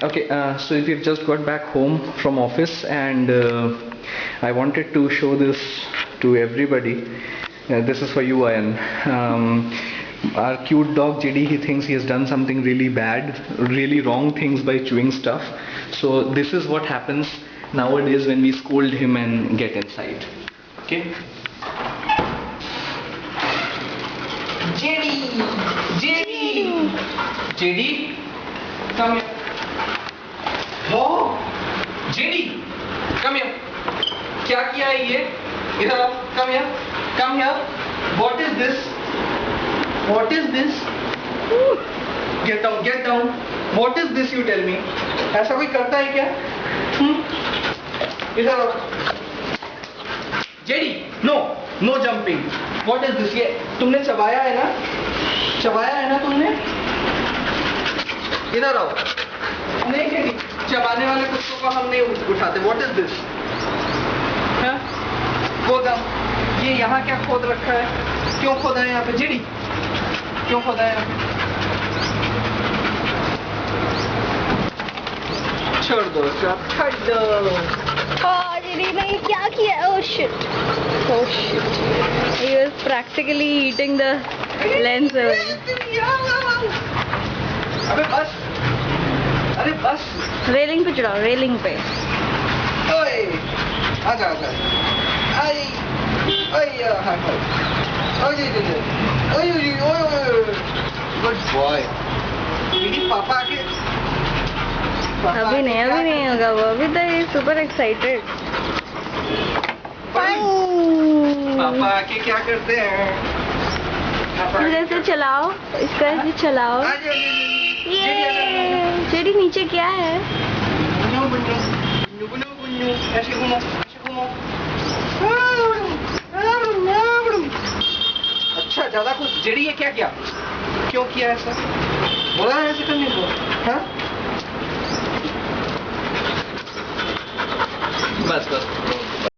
Okay, so we've just got back home from office, and I wanted to show this to everybody. This is for you, Ayan. Our cute dog JD, he thinks he has done something really bad, really wrong things by chewing stuff. So this is what happens nowadays when we scold him and get inside. Okay? JD, come here. Oh, JD, come here. क्या किया है ये? इधर आओ. Come here. Come here. What is this? What is this? Get down. Get down. What is this? You tell me. ऐसा कोई करता है क्या? इधर आओ. JD, no, no jumping. What is this? ये तुमने चबाया है ना? चबाया है ना तुमने? इधर आओ. नहीं JD, चबाने वाले कुत्तों को हम नहीं उठाते. What is this? हाँ? वो दम. ये यहाँ क्या खोद रखा है? क्यों खोदा है यहाँ पे JD? क्यों खोदा है? छोड़ दो, छोड़ दो. JD ने क्या किया? Oh shit! Oh shit! He was practically eating the lens away. अबे बस. अरे बस. रेलिंग पे चढ़ाओ, रेलिंग पे. ओए, आजा आजा. आई, ओए हाय हाय. ओए ओए ओए ओए. Good boy. मेरी पापा आके. अभी नहीं होगा वो. अभी तो ये सुपर एक्साइटेड. पापा आके क्या करते हैं? ऐसे चलाओ, इसका ऐसे चलाओ. ये जेडी नीचे क्या है? ऐसे घूमो, ऐसे घूमो. अच्छा, ज्यादा कुछ. जेडी ये क्या किया? क्यों किया ऐसा? बोला है ऐसे करने को? हाँ?